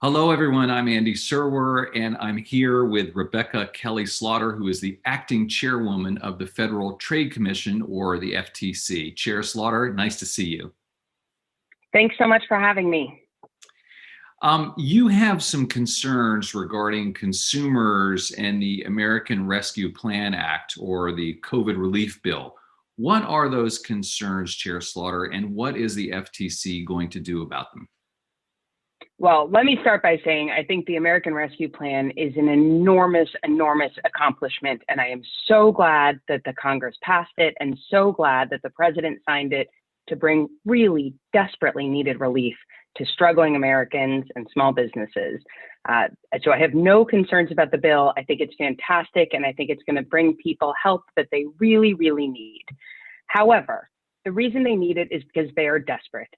Hello, everyone. I'm Andy Serwer, and I'm here with Rebecca Kelly Slaughter, who is the Acting Chairwoman of the Federal Trade Commission, or the FTC. Chair Slaughter, nice to see you. Thanks so much for having me. You have some concerns regarding consumers and the American Rescue Plan Act, or the COVID relief bill. What are those concerns, Chair Slaughter, and what is the FTC going to do about them? Well, let me start by saying I think the American Rescue Plan is an enormous accomplishment, and I am so glad that the Congress passed it and so glad that the president signed it to bring really desperately needed relief to struggling Americans and small businesses. So I have no concerns about the bill. I think it's fantastic, and I think it's going to bring people help that they really need. However, the reason they need it is because they are desperate.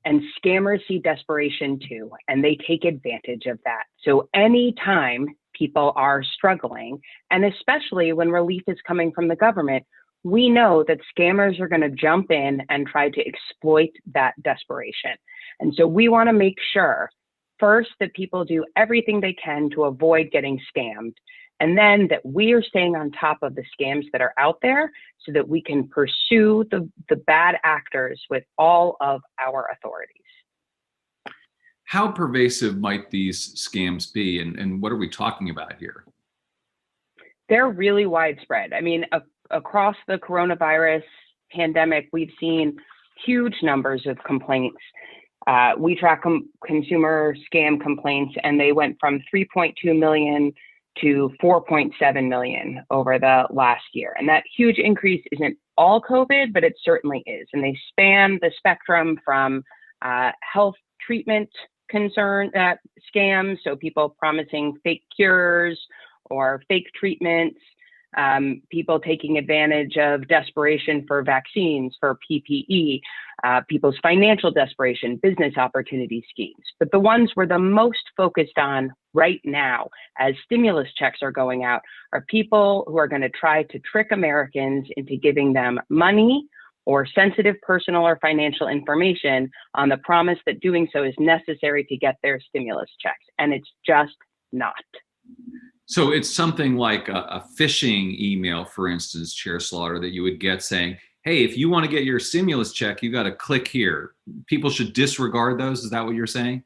And scammers see desperation too, and they take advantage of that. So anytime people are struggling, and especially when relief is coming from the government, we know that scammers are going to jump in and try to exploit that desperation. And so we want to make sure, first, that people do everything they can to avoid getting scammed, and then that we are staying on top of the scams that are out there so that we can pursue the bad actors with all of our authorities. How pervasive might these scams be, and what are we talking about here? They're really widespread. I mean, across the coronavirus pandemic, we've seen huge numbers of complaints. We track consumer scam complaints, and they went from 3.2 million to 4.7 million over the last year. And that huge increase isn't all COVID, but it certainly is. And they span the spectrum from health treatment concern scams, so people promising fake cures or fake treatments, people taking advantage of desperation for vaccines, for PPE, people's financial desperation, business opportunity schemes. But the ones we're the most focused on right now, as stimulus checks are going out, are people who are going to try to trick Americans into giving them money or sensitive personal or financial information on the promise that doing so is necessary to get their stimulus checks. And it's just not. So it's something like a phishing email, for instance, Chair Slaughter, that you would get saying, hey, if you want to get your stimulus check, you got to click here. People should disregard those. Is that what you're saying?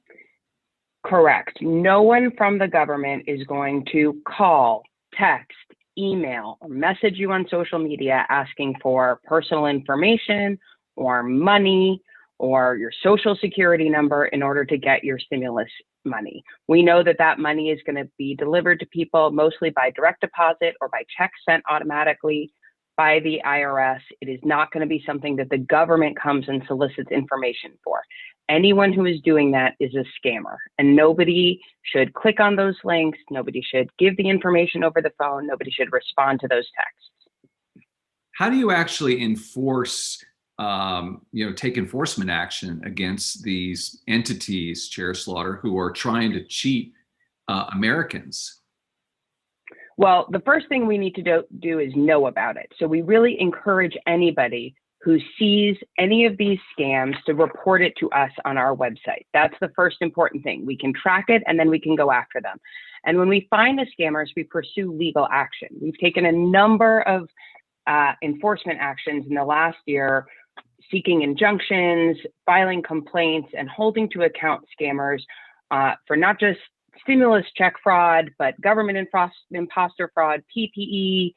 Correct. No one from the government is going to call, text, email, or message you on social media asking for personal information or money or your social security number in order to get your stimulus money. We know that that money is going to be delivered to people mostly by direct deposit or by checks sent automatically by the IRS. It is not going to be something that the government comes and solicits information for. Anyone who is doing that is a scammer, and nobody should click on those links. Nobody should give the information over the phone. Nobody should respond to those texts. How do you actually enforce, take enforcement action against these entities, Chair Slaughter, who are trying to cheat Americans? Well, the first thing we need to do is know about it. So we really encourage anybody who sees any of these scams to report it to us on our website. That's the first important thing. We can track it, and then we can go after them. And when we find the scammers, we pursue legal action. We've taken a number of enforcement actions in the last year, seeking injunctions, filing complaints, and holding to account scammers for not just stimulus check fraud, but government imposter fraud, PPE,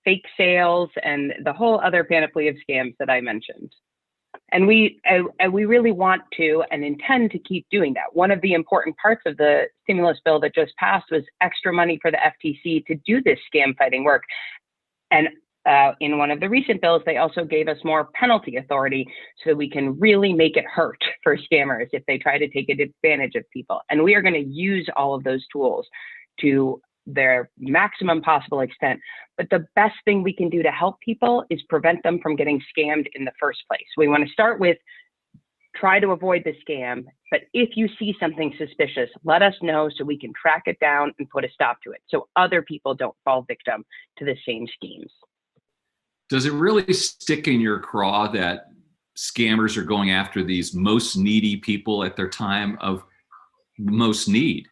fake sales, and the whole other panoply of scams that I mentioned. And we really want to and intend to keep doing that. One of the important parts of the stimulus bill that just passed was extra money for the FTC to do this scam fighting work. And in one of the recent bills, they also gave us more penalty authority so that we can really make it hurt for scammers if they try to take advantage of people. And we are going to use all of those tools to their maximum possible extent. But the best thing we can do to help people is prevent them from getting scammed in the first place. We want to start with try to avoid the scam, but if you see something suspicious, let us know so we can track it down and put a stop to it so other people don't fall victim to the same schemes. Does it really stick in your craw that scammers are going after these most needy people at their time of most need?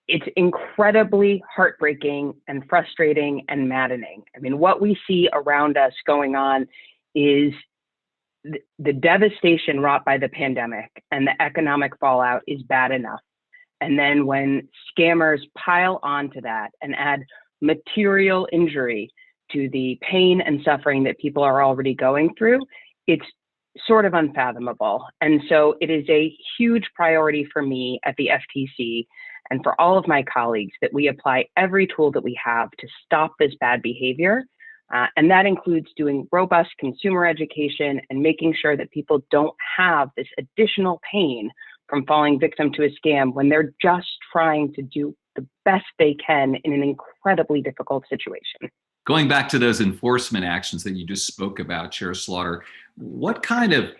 It's incredibly heartbreaking and frustrating and maddening. I mean, what we see around us going on is the devastation wrought by the pandemic and the economic fallout is bad enough. And then when scammers pile onto that and add material injury to the pain and suffering that people are already going through, it's sort of unfathomable. And so it is a huge priority for me at the FTC and for all of my colleagues that we apply every tool that we have to stop this bad behavior. And that includes doing robust consumer education and making sure that people don't have this additional pain from falling victim to a scam when they're just trying to do the best they can in an incredibly difficult situation. Going back to those enforcement actions that you just spoke about, Chair Slaughter, what kind of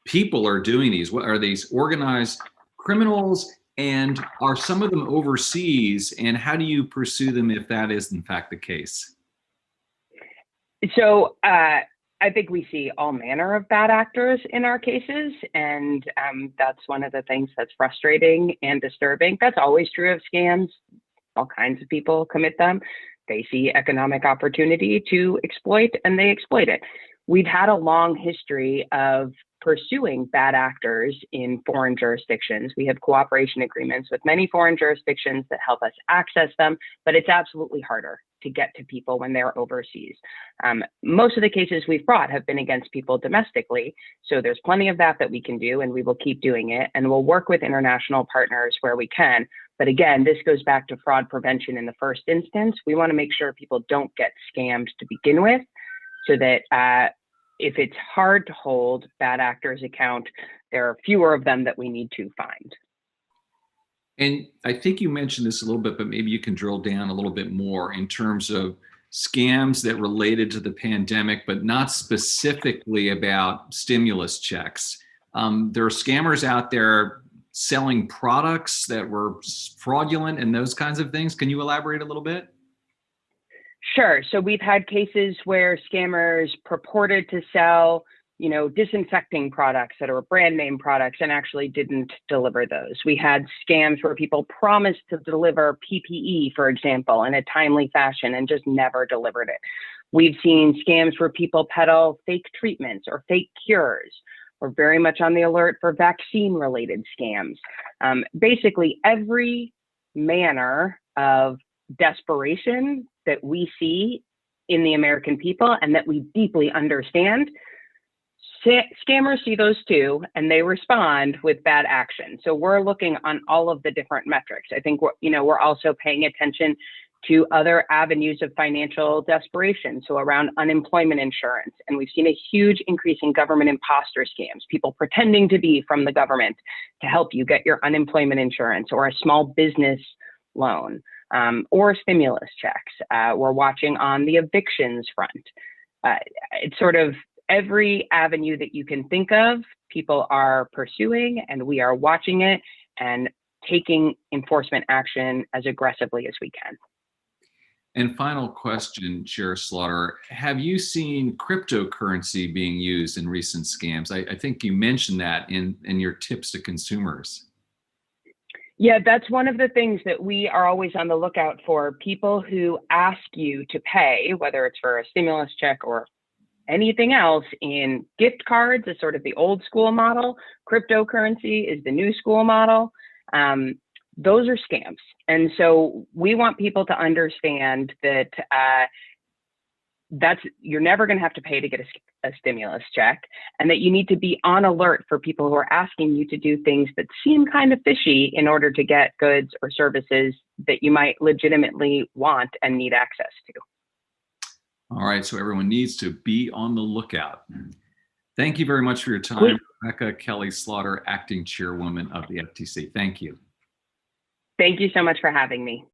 people are doing these? What are these organized criminals? And are some of them overseas? And how do you pursue them if that is in fact the case? So I think we see all manner of bad actors in our cases, and that's one of the things that's frustrating and disturbing. That's always true of scams. All kinds of people commit them. They see economic opportunity to exploit, and they exploit it. We've had a long history of pursuing bad actors in foreign jurisdictions. We have cooperation agreements with many foreign jurisdictions that help us access them, but it's absolutely harder to get to people when they're overseas. Most of the cases we've brought have been against people domestically, so there's plenty of that we can do, and we will keep doing it, and we'll work with international partners where we can. But again, this goes back to fraud prevention in the first instance. We want to make sure people don't get scammed to begin with, so that if it's hard to hold bad actors account, there are fewer of them that we need to find. And I think you mentioned this a little bit, but maybe you can drill down a little bit more in terms of scams that related to the pandemic, but not specifically about stimulus checks. There are scammers out there selling products that were fraudulent and those kinds of things. Can you elaborate a little bit? Sure. So we've had cases where scammers purported to sell, disinfecting products that are brand name products and actually didn't deliver those. We had scams where people promised to deliver PPE, for example, in a timely fashion and just never delivered it. We've seen scams where people peddle fake treatments or fake cures. We're very much on the alert for vaccine-related scams. Basically, every manner of desperation that we see in the American people and that we deeply understand, scammers see those too, and they respond with bad action. So we're looking on all of the different metrics. I think we're also paying attention to other avenues of financial desperation. So around unemployment insurance, and we've seen a huge increase in government imposter scams, people pretending to be from the government to help you get your unemployment insurance or a small business loan. Or stimulus checks. We're watching on the evictions front. It's sort of every avenue that you can think of, people are pursuing, and we are watching it and taking enforcement action as aggressively as we can. And final question, Chair Slaughter, have you seen cryptocurrency being used in recent scams? I think you mentioned that in your tips to consumers. Yeah, that's one of the things that we are always on the lookout for. People who ask you to pay, whether it's for a stimulus check or anything else, in gift cards is sort of the old school model. Cryptocurrency is the new school model. Those are scams. And so we want people to understand that you're never going to have to pay to get a stimulus check, and that you need to be on alert for people who are asking you to do things that seem kind of fishy in order to get goods or services that you might legitimately want and need access to. All right, so everyone needs to be on the lookout. Thank you very much for your time, Rebecca Kelly Slaughter, Acting Chairwoman of the FTC. Thank you. Thank you so much for having me.